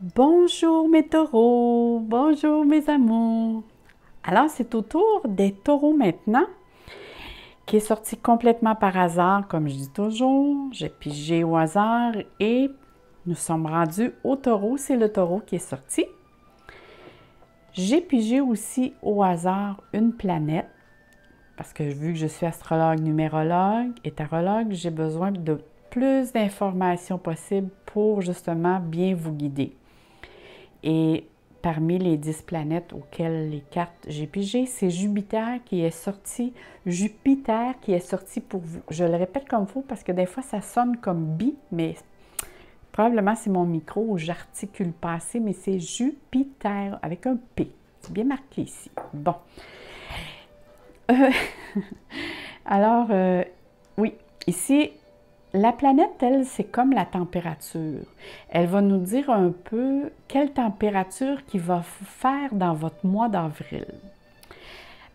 Bonjour mes taureaux, bonjour mes amours. Alors c'est au tour des taureaux maintenant, qui est sorti complètement par hasard, comme je dis toujours. J'ai pigé au hasard et nous sommes rendus au taureau. C'est le taureau qui est sorti. J'ai pigé aussi au hasard une planète, parce que vu que je suis astrologue, numérologue et tarologue, j'ai besoin de plus d'informations possibles pour justement bien vous guider. Et parmi les 10 planètes auxquelles les cartes j'ai pigées, c'est Jupiter qui est sorti. Jupiter qui est sorti pour vous. Je le répète comme il faut parce que des fois ça sonne comme bi, mais probablement c'est mon micro où j'articule pas assez, mais c'est Jupiter avec un P. C'est bien marqué ici. Bon. Euh, Alors, oui, ici, la planète, elle, c'est comme la température. Elle va nous dire un peu quelle température qui va faire dans votre mois d'avril.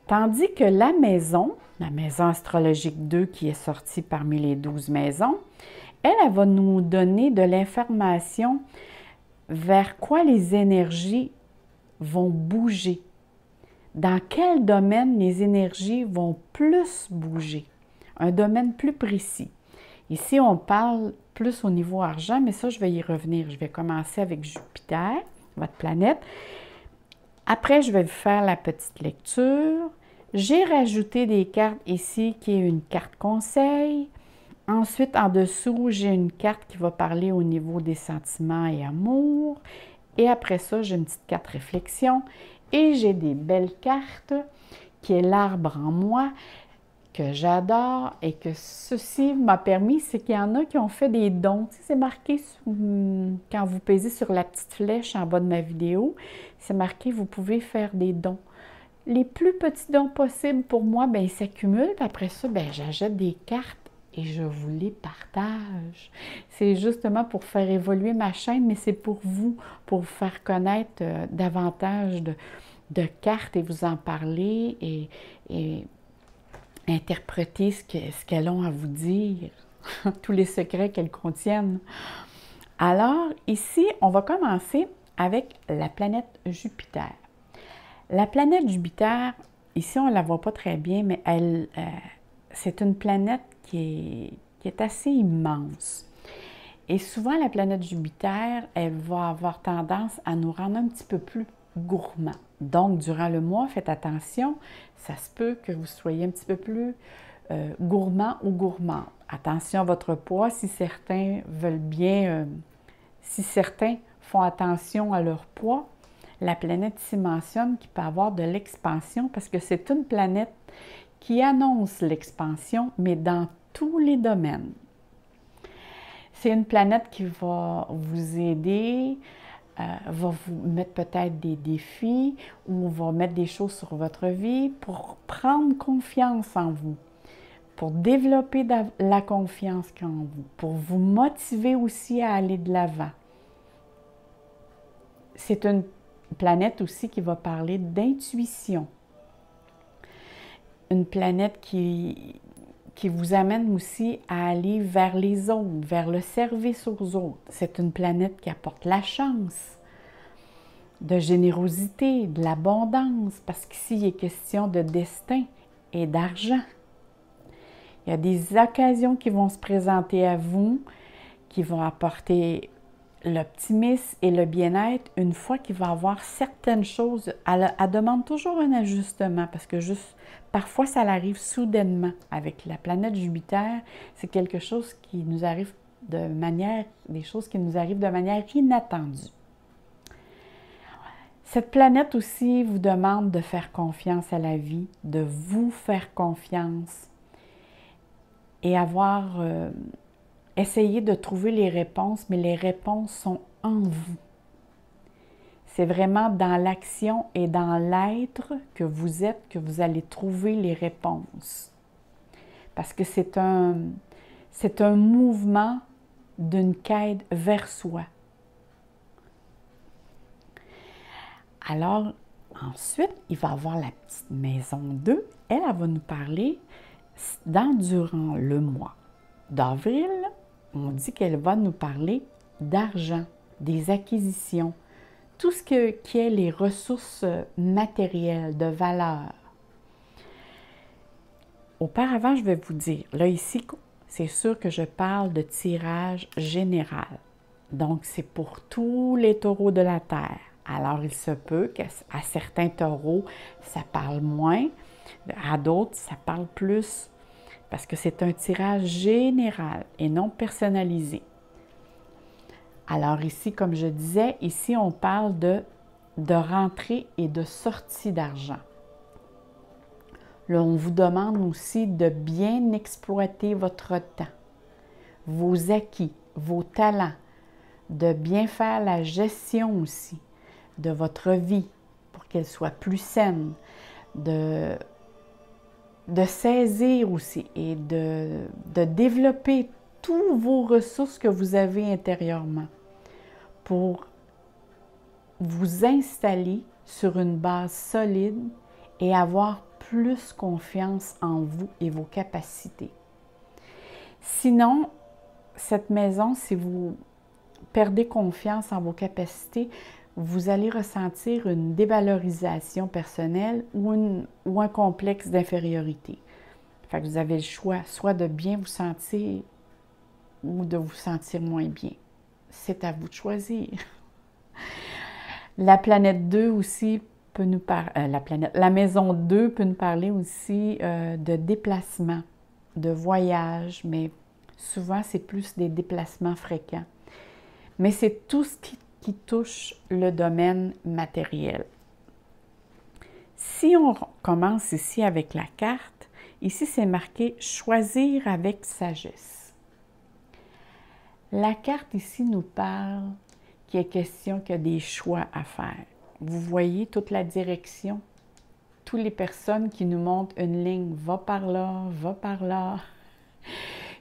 Tandis que la maison astrologique 2 qui est sortie parmi les 12 maisons, elle va nous donner de l'information vers quoi les énergies vont bouger. Dans quel domaine les énergies vont plus bouger? Un domaine plus précis. Ici, on parle plus au niveau argent, mais ça, je vais y revenir. Je vais commencer avec Jupiter, votre planète. Après, je vais vous faire la petite lecture. J'ai rajouté des cartes ici, qui est une carte conseil. Ensuite, en dessous, j'ai une carte qui va parler au niveau des sentiments et amour. Et après ça, j'ai une petite carte réflexion. Et j'ai des belles cartes, qui est l'arbre en moi, que j'adore et que ceci m'a permis, c'est qu'il y en a qui ont fait des dons. Tu sais, c'est marqué, quand vous pesez sur la petite flèche en bas de ma vidéo, c'est marqué « Vous pouvez faire des dons ». Les plus petits dons possibles pour moi, bien, ils s'accumulent. Puis après ça, bien, j'achète des cartes et je vous les partage. C'est justement pour faire évoluer ma chaîne, mais c'est pour vous, pour vous faire connaître davantage de cartes et vous en parler et interpréter ce qu'elles ont à vous dire, tous les secrets qu'elles contiennent. Alors, ici, on va commencer avec la planète Jupiter. La planète Jupiter, ici, on ne la voit pas très bien, mais c'est une planète qui est assez immense. Et souvent, la planète Jupiter, elle va avoir tendance à nous rendre un petit peu plus gourmands. Donc, durant le mois, faites attention, ça se peut que vous soyez un petit peu plus gourmand ou gourmand. Attention à votre poids, si certains veulent bien, si certains font attention à leur poids, la planète s'y mentionne qu'il peut avoir de l'expansion parce que c'est une planète qui annonce l'expansion, mais dans tous les domaines. C'est une planète qui va vous aider, va vous mettre peut-être des défis ou va mettre des choses sur votre vie pour prendre confiance en vous, pour développer la confiance en vous, pour vous motiver aussi à aller de l'avant. C'est une planète aussi qui va parler d'intuition. Une planète qui vous amène aussi à aller vers les autres, vers le service aux autres. C'est une planète qui apporte la chance, de générosité, de l'abondance, parce qu'ici, il est question de destin et d'argent. Il y a des occasions qui vont se présenter à vous, qui vont apporter l'optimisme et le bien-être une fois qu'il va y avoir certaines choses. Elle demande toujours un ajustement parce que parfois ça arrive soudainement. Avec la planète Jupiter, c'est quelque chose qui nous arrive des choses qui nous arrivent de manière inattendue. Cette planète aussi vous demande de faire confiance à la vie, de vous faire confiance et essayer de trouver les réponses, mais les réponses sont en vous. C'est vraiment dans l'action et dans l'être que vous êtes que vous allez trouver les réponses. Parce que c'est un mouvement d'une quête vers soi. Alors, ensuite, il va y avoir la petite maison 2. Elle va nous parler durant le mois d'avril. On dit qu'elle va nous parler d'argent. des acquisitions, tout ce qui est les ressources matérielles de valeur. Auparavant, je vais vous dire, là ici, c'est sûr que je parle de tirage général. Donc, c'est pour tous les taureaux de la Terre. Alors, il se peut qu'à certains taureaux, ça parle moins, à d'autres, ça parle plus, parce que c'est un tirage général et non personnalisé. Alors ici, comme je disais, ici, on parle de rentrée et de sortie d'argent. Là, on vous demande aussi de bien exploiter votre temps, vos acquis, vos talents, de bien faire la gestion aussi de votre vie pour qu'elle soit plus saine, de saisir aussi et de développer toutes vos ressources que vous avez intérieurement pour vous installer sur une base solide et avoir plus confiance en vous et vos capacités. Sinon, cette maison, si vous perdez confiance en vos capacités, vous allez ressentir une dévalorisation personnelle ou un complexe d'infériorité. Fait que vous avez le choix, soit de bien vous sentir ou de vous sentir moins bien. C'est à vous de choisir. La planète 2 aussi peut nous parler, la maison 2 peut nous parler aussi de déplacement, de voyage, mais souvent c'est plus des déplacements fréquents. Mais c'est tout ce qui touche le domaine matériel. Si on commence ici avec la carte, ici c'est marqué « Choisir avec sagesse ». La carte ici nous parle qu'il est question qu'il y a des choix à faire. Vous voyez toute la direction, toutes les personnes qui nous montrent une ligne, va par là, va par là.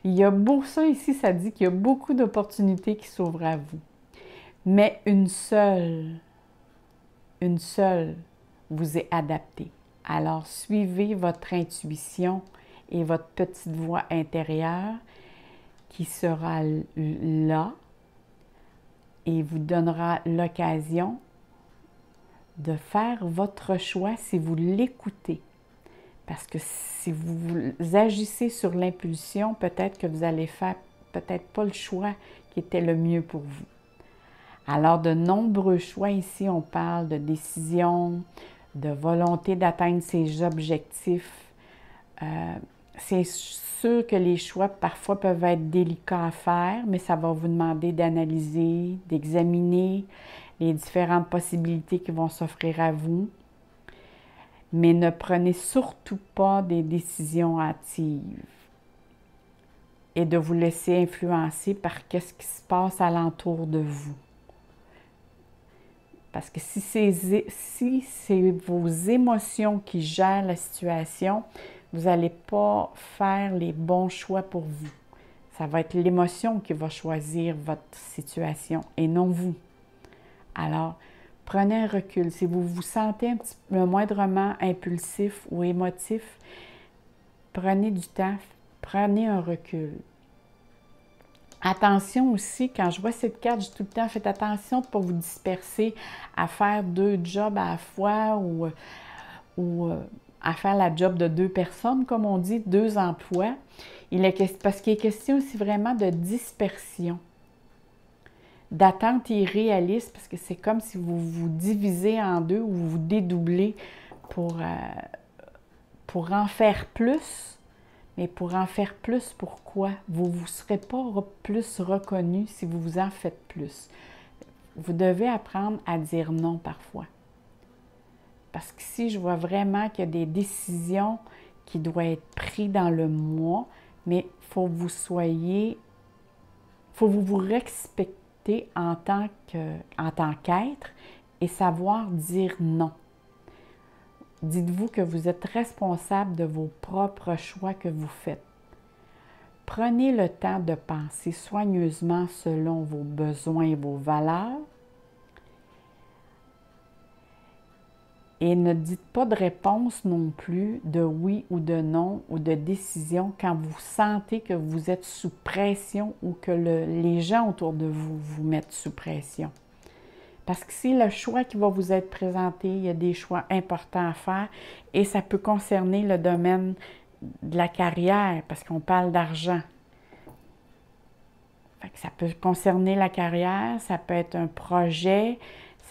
Il y a beaucoup, ça ici, ça dit qu'il y a beaucoup d'opportunités qui s'ouvrent à vous. Mais une seule vous est adaptée. Alors, suivez votre intuition et votre petite voix intérieure qui sera là et vous donnera l'occasion de faire votre choix si vous l'écoutez. Parce que si vous agissez sur l'impulsion, peut-être que vous allez faire peut-être pas le choix qui était le mieux pour vous. Alors, de nombreux choix ici, on parle de décision, de volonté d'atteindre ses objectifs. C'est sûr que les choix, parfois, peuvent être délicats à faire, mais ça va vous demander d'analyser, d'examiner les différentes possibilités qui vont s'offrir à vous. Mais ne prenez surtout pas des décisions hâtives et de vous laisser influencer par ce qui se passe alentour de vous. Parce que si c'est vos émotions qui gèrent la situation, vous n'allez pas faire les bons choix pour vous. Ça va être l'émotion qui va choisir votre situation et non vous. Alors, prenez un recul. Si vous vous sentez un petit peu moindrement impulsif ou émotif, prenez du temps, prenez un recul. Attention aussi, quand je vois cette carte, je dis tout le temps, faites attention de ne pas vous disperser à faire 2 jobs à la fois ou à faire la job de 2 personnes, comme on dit, 2 emplois. Parce qu'il est question aussi vraiment de dispersion, d'attente irréaliste, parce que c'est comme si vous vous divisez en 2 ou vous dédoublez pour en faire plus. Mais pour en faire plus, pourquoi? Vous ne serez pas plus reconnu si vous en faites plus. Vous devez apprendre à dire non parfois. Parce qu'ici, je vois vraiment qu'il y a des décisions qui doivent être prises dans le mois, mais il faut que vous respecter en tant qu'être et savoir dire non. Dites-vous que vous êtes responsable de vos propres choix que vous faites. Prenez le temps de penser soigneusement selon vos besoins et vos valeurs Et ne dites pas de réponse non plus, de oui ou de non, ou de décision quand vous sentez que vous êtes sous pression ou que les gens autour de vous vous mettent sous pression. Parce que c'est le choix qui va vous être présenté, il y a des choix importants à faire et ça peut concerner le domaine de la carrière, parce qu'on parle d'argent. Ça peut concerner la carrière, ça peut être un projet,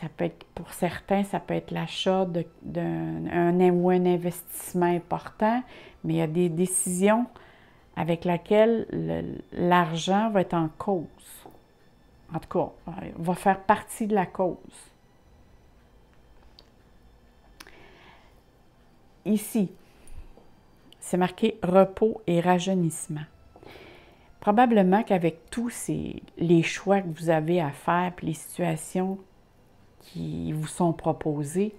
ça peut être, pour certains, ça peut être l'achat d'un ou un investissement important, mais il y a des décisions avec lesquelles l'argent va être en cause. En tout cas, va faire partie de la cause. Ici, c'est marqué repos et rajeunissement. Probablement qu'avec tous les choix que vous avez à faire et les situations qui vous sont proposées,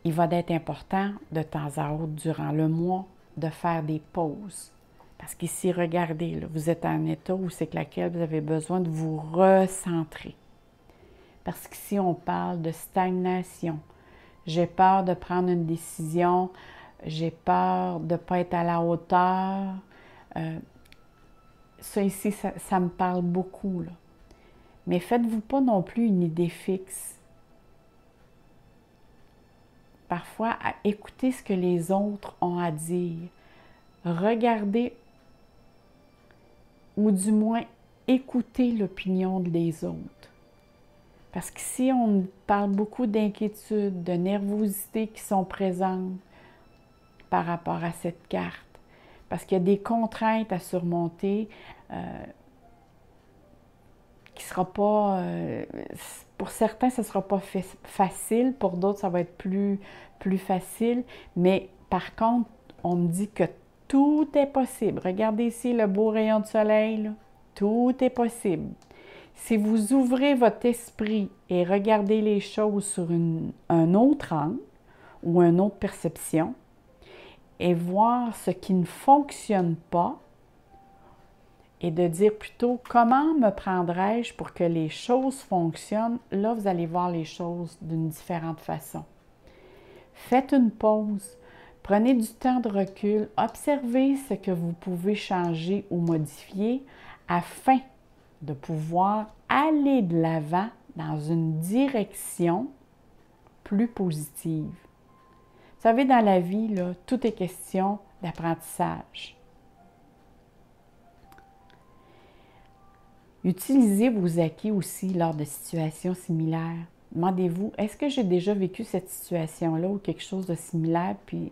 il va être important de temps à autre, durant le mois, de faire des pauses. Parce qu'ici, regardez, là, vous êtes en un état où c'est que laquelle vous avez besoin de vous recentrer. Parce qu'ici, on parle de stagnation. J'ai peur de prendre une décision, j'ai peur de ne pas être à la hauteur. Ça ici, ça me parle beaucoup, là. Mais faites-vous pas non plus une idée fixe. Parfois, écoutez ce que les autres ont à dire. Regardez ou du moins écoutez l'opinion des autres. Parce qu'ici, on parle beaucoup d'inquiétude, de nervosité qui sont présentes par rapport à cette carte. Parce qu'il y a des contraintes à surmonter qui ne sera pas... pour certains, ce ne sera pas facile. Pour d'autres, ça va être plus facile. Mais par contre, on me dit que tout est possible. Regardez ici le beau rayon de soleil, là. Tout est possible. Si vous ouvrez votre esprit et regardez les choses sur un autre angle ou une autre perception et voir ce qui ne fonctionne pas et de dire plutôt comment me prendrais-je pour que les choses fonctionnent, là vous allez voir les choses d'une différente façon. Faites une pause, prenez du temps de recul, observez ce que vous pouvez changer ou modifier afin de pouvoir aller de l'avant dans une direction plus positive. Vous savez, dans la vie, là, tout est question d'apprentissage. Utilisez vos acquis aussi lors de situations similaires. Demandez-vous, est-ce que j'ai déjà vécu cette situation-là ou quelque chose de similaire, puis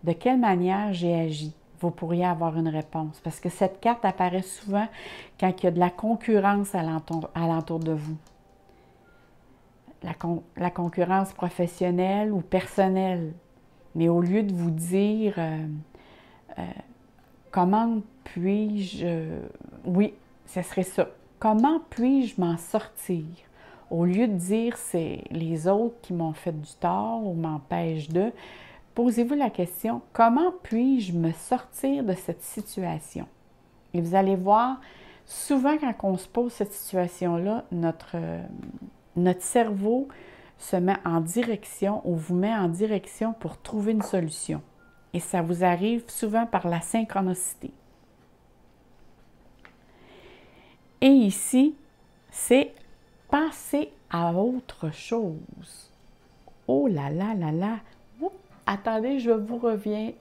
de quelle manière j'ai agi? Vous pourriez avoir une réponse. Parce que cette carte apparaît souvent quand il y a de la concurrence alentour de vous. La concurrence professionnelle ou personnelle. Mais au lieu de vous dire comment puis-je... oui, ce serait ça. Comment puis-je m'en sortir? Au lieu de dire c'est les autres qui m'ont fait du tort ou m'empêchent de... Posez-vous la question, comment puis-je me sortir de cette situation? Et vous allez voir, souvent quand on se pose cette situation-là, notre cerveau se met en direction ou vous met en direction pour trouver une solution. Et ça vous arrive souvent par la synchronicité. Et ici, c'est passer à autre chose. Oh là là là là! Attendez, je vous reviens.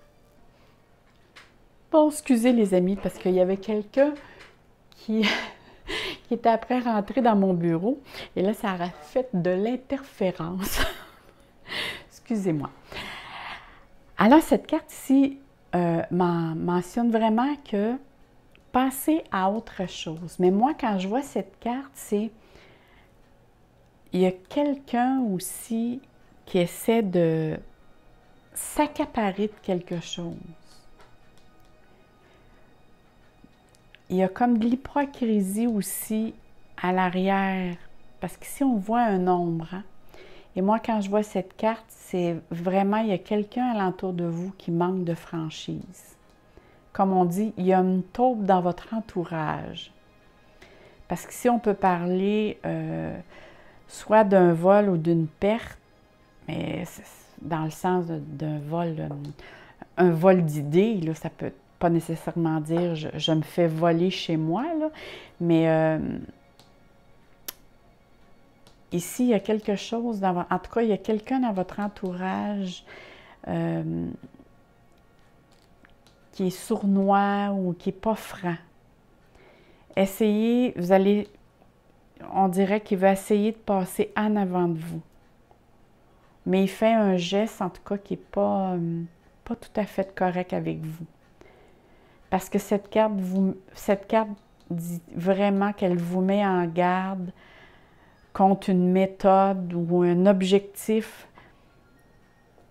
Bon, excusez les amis, parce qu'il y avait quelqu'un qui était après rentré dans mon bureau. Et là, ça a fait de l'interférence. Excusez-moi. Alors, cette carte ici mentionne vraiment que passer à autre chose. Mais moi, quand je vois cette carte, c'est... Il y a quelqu'un aussi qui essaie de s'accaparer de quelque chose. Il y a comme de l'hypocrisie aussi à l'arrière, parce qu'ici on voit un nombre. Hein? Et moi, quand je vois cette carte, c'est vraiment, il y a quelqu'un alentour de vous qui manque de franchise. Comme on dit, il y a une taupe dans votre entourage. Parce qu'ici, on peut parler soit d'un vol ou d'une perte, mais dans le sens d'un vol, un vol d'idées, là, ça peut pas nécessairement dire je me fais voler chez moi, là, mais ici, il y a quelque chose, en tout cas, il y a quelqu'un dans votre entourage qui est sournois ou qui n'est pas franc. Essayez, on dirait qu'il va essayer de passer en avant de vous. Mais il fait un geste, en tout cas, qui n'est pas tout à fait correct avec vous. Parce que cette carte dit vraiment qu'elle vous met en garde contre une méthode ou un objectif,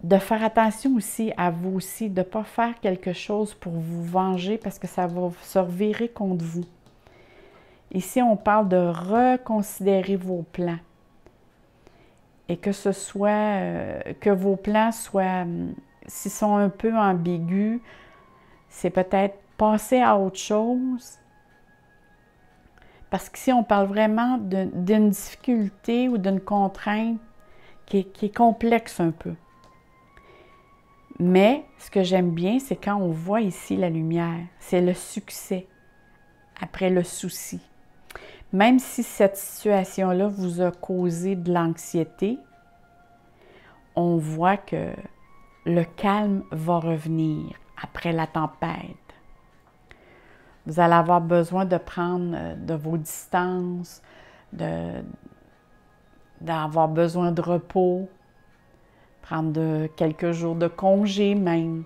de faire attention aussi à vous aussi, de ne pas faire quelque chose pour vous venger parce que ça va se revirer contre vous. Ici, on parle de reconsidérer vos plans et que ce soit, que vos plans soient, s'ils sont un peu ambigus, c'est peut-être passer à autre chose. Parce qu'ici, on parle vraiment d'une difficulté ou d'une contrainte qui est complexe un peu. Mais ce que j'aime bien, c'est quand on voit ici la lumière. C'est le succès après le souci. Même si cette situation-là vous a causé de l'anxiété, on voit que le calme va revenir après la tempête. Vous allez avoir besoin de prendre de vos distances, d'avoir besoin de repos, prendre quelques jours de congé même,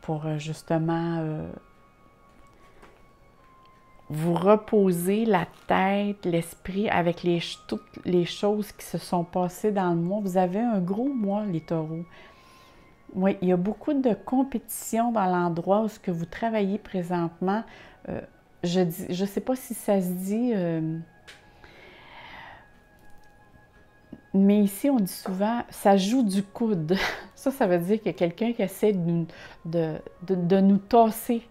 pour justement vous reposer la tête, l'esprit avec toutes les choses qui se sont passées dans le mois. Vous avez un gros mois, les taureaux. Oui, il y a beaucoup de compétition dans l'endroit où que vous travaillez présentement. Je ne sais pas si ça se dit, mais ici, on dit souvent, ça joue du coude. Ça veut dire qu'il y a quelqu'un qui essaie de nous tasser,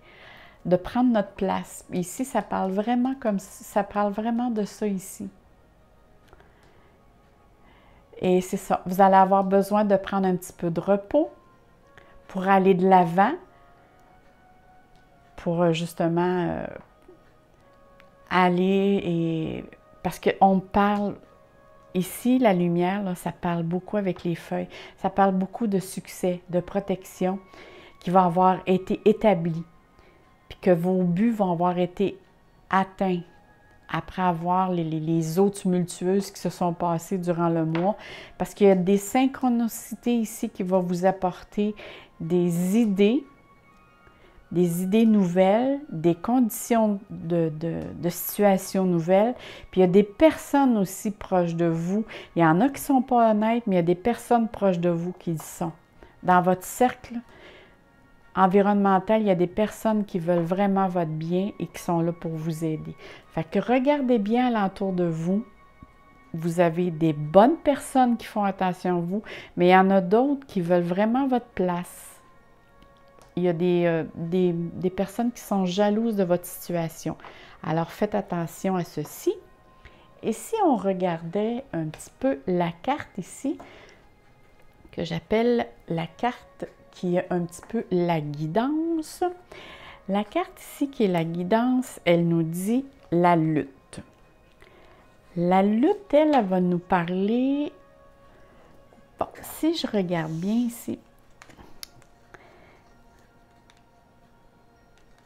de prendre notre place. Ici, ça parle vraiment de ça ici. Et c'est ça, vous allez avoir besoin de prendre un petit peu de repos pour aller de l'avant, pour justement aller et... Parce qu'on parle... Ici, la lumière, là, ça parle beaucoup avec les feuilles. Ça parle beaucoup de succès, de protection qui va avoir été établi. Puis que vos buts vont avoir été atteints après avoir les eaux tumultueuses qui se sont passées durant le mois. Parce qu'il y a des synchronicités ici qui vont vous apporter des idées nouvelles, des conditions de situations nouvelles. Puis il y a des personnes aussi proches de vous. Il y en a qui ne sont pas honnêtes, mais il y a des personnes proches de vous qui le sont. Dans votre cercle environnemental, il y a des personnes qui veulent vraiment votre bien et qui sont là pour vous aider. Fait que regardez bien alentour de vous. Vous avez des bonnes personnes qui font attention à vous, mais il y en a d'autres qui veulent vraiment votre place. Il y a des personnes qui sont jalouses de votre situation. Alors, faites attention à ceci. Et si on regardait un petit peu la carte ici, que j'appelle la carte qui est un petit peu la guidance. La carte ici qui est la guidance, elle nous dit la lutte. La lutte, elle va nous parler... Bon, si je regarde bien ici...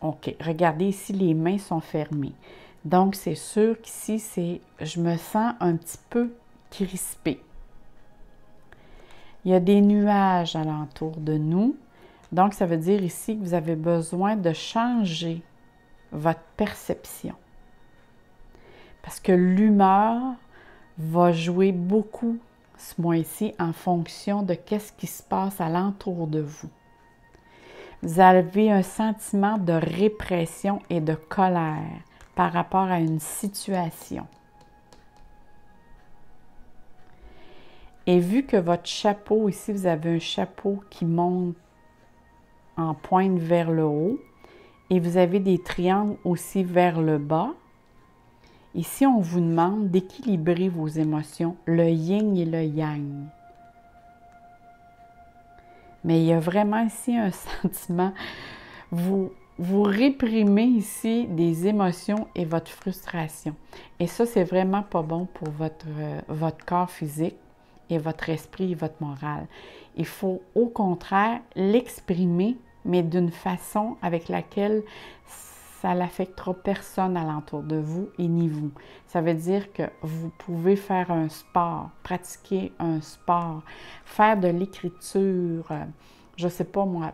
OK, regardez ici, les mains sont fermées. Donc, c'est sûr qu'ici, je me sens un petit peu crispée. Il y a des nuages alentour de nous. Donc, ça veut dire ici que vous avez besoin de changer votre perception. Parce que l'humeur va jouer beaucoup ce mois-ci en fonction de qu'est-ce qui se passe alentour de vous. Vous avez un sentiment de répression et de colère par rapport à une situation. Et vu que votre chapeau, ici, vous avez un chapeau qui monte en pointe vers le haut et vous avez des triangles aussi vers le bas, ici, on vous demande d'équilibrer vos émotions, le yin et le yang. Mais il y a vraiment ici un sentiment, vous réprimez ici des émotions et votre frustration. Et ça, c'est vraiment pas bon pour votre corps physique et votre esprit et votre morale. Il faut au contraire l'exprimer, mais d'une façon avec laquelle ça n'affectera personne alentour de vous et ni vous. Ça veut dire que vous pouvez faire un sport, pratiquer un sport, faire de l'écriture, je ne sais pas moi,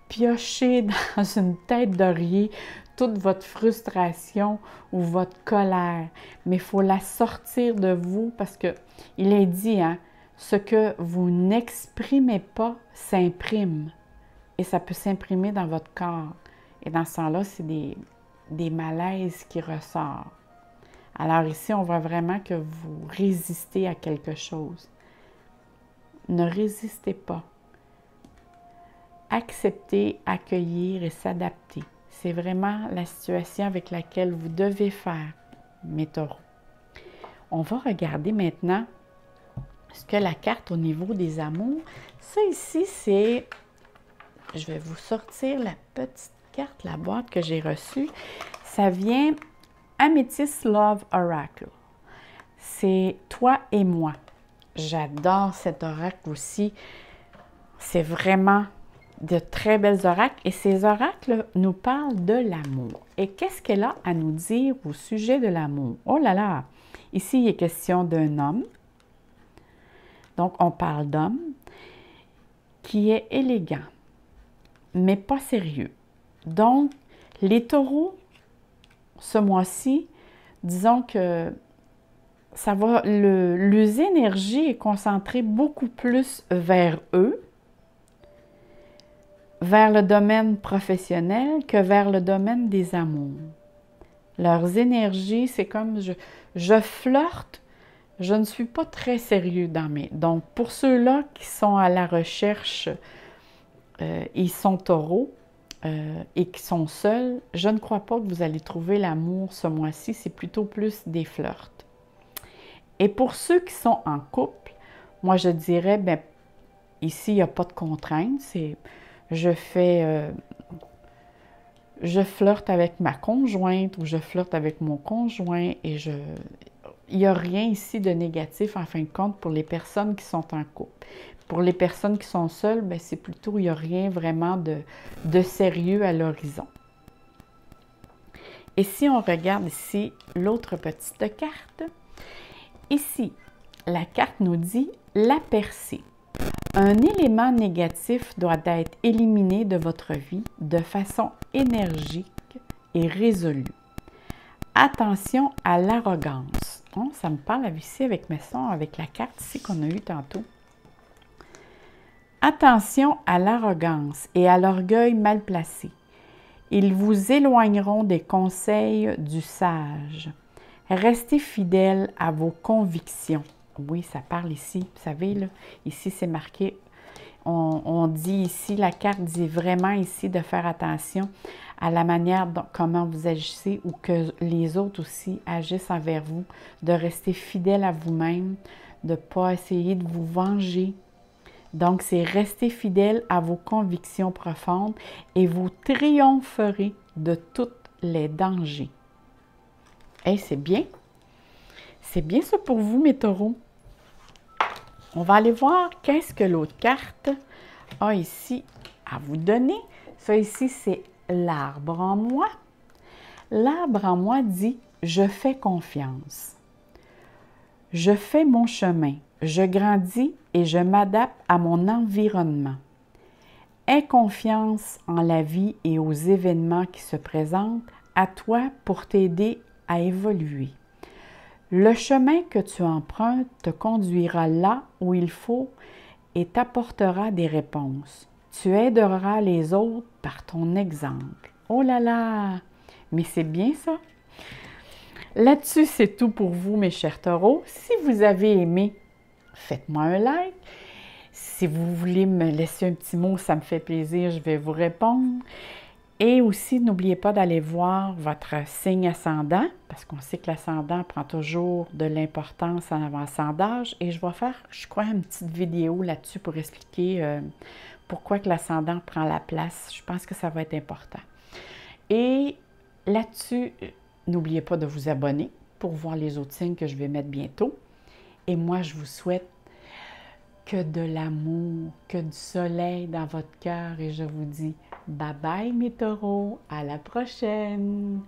piocher dans une tête d'oreiller toute votre frustration ou votre colère. Mais il faut la sortir de vous parce que il est dit, hein, ce que vous n'exprimez pas s'imprime. Et ça peut s'imprimer dans votre corps. Et dans ce temps-là, c'est des malaises qui ressortent. Alors ici, on voit vraiment que vous résistez à quelque chose. Ne résistez pas. Accepter, accueillir et s'adapter. C'est vraiment la situation avec laquelle vous devez faire, mes taureaux. On va regarder maintenant ce que la carte au niveau des amours. Ça ici, c'est... Je vais vous sortir la petite carte, la boîte que j'ai reçue. Ça vient Amethyst Love Oracle. C'est toi et moi. J'adore cet oracle aussi. C'est vraiment de très belles oracles. Et ces oracles nous parlent de l'amour. Et qu'est-ce qu'elle a à nous dire au sujet de l'amour? Oh là là! Ici, il est question d'un homme. Donc, on parle d'homme qui est élégant, mais pas sérieux. Donc, les taureaux, ce mois-ci, disons que ça va, les énergies est concentrée beaucoup plus vers eux, vers le domaine professionnel que vers le domaine des amours. Leurs énergies, c'est comme je flirte, je ne suis pas très sérieux dans mes... Donc, pour ceux-là qui sont à la recherche, ils sont taureaux, et qui sont seuls, je ne crois pas que vous allez trouver l'amour ce mois-ci, c'est plutôt plus des flirts. Et pour ceux qui sont en couple, moi je dirais, bien, ici il n'y a pas de contrainte, c'est je flirte avec ma conjointe ou je flirte avec mon conjoint et il n'y a rien ici de négatif en fin de compte pour les personnes qui sont en couple. Pour les personnes qui sont seules, bien, c'est plutôt, il n'y a rien vraiment de sérieux à l'horizon. Et si on regarde ici l'autre petite carte, ici, la carte nous dit la percée. Un élément négatif doit être éliminé de votre vie de façon énergique et résolue. Attention à l'arrogance. Oh, ça me parle ici avec mes sons, avec la carte ici qu'on a eue tantôt. Attention à l'arrogance et à l'orgueil mal placé. Ils vous éloigneront des conseils du sage. Restez fidèle à vos convictions. Oui, ça parle ici, vous savez, là, ici c'est marqué, on dit ici, la carte dit vraiment ici de faire attention à la manière dont, comment vous agissez ou que les autres aussi agissent envers vous, de rester fidèle à vous-même, de ne pas essayer de vous venger. Donc, c'est rester fidèle à vos convictions profondes et vous triompherez de tous les dangers. Hey, c'est bien. C'est bien ça pour vous, mes taureaux. On va aller voir qu'est-ce que l'autre carte a ici à vous donner. Ça ici, c'est l'arbre en moi. L'arbre en moi dit « Je fais confiance. Je fais mon chemin. Je grandis et je m'adapte à mon environnement. Aie confiance en la vie et aux événements qui se présentent à toi pour t'aider à évoluer. Le chemin que tu empruntes te conduira là où il faut et t'apportera des réponses. Tu aideras les autres par ton exemple. Oh là là! Mais c'est bien ça! Là-dessus, c'est tout pour vous, mes chers taureaux. Si vous avez aimé, faites-moi un like. Si vous voulez me laisser un petit mot, ça me fait plaisir, je vais vous répondre. Et aussi, n'oubliez pas d'aller voir votre signe ascendant, parce qu'on sait que l'ascendant prend toujours de l'importance en avancement d'âge. Et je vais faire, je crois, une petite vidéo là-dessus pour expliquer pourquoi que l'ascendant prend la place. Je pense que ça va être important. Et là-dessus, n'oubliez pas de vous abonner pour voir les autres signes que je vais mettre bientôt. Et moi, je vous souhaite que de l'amour, que du soleil dans votre cœur. Et je vous dis bye bye mes taureaux, à la prochaine!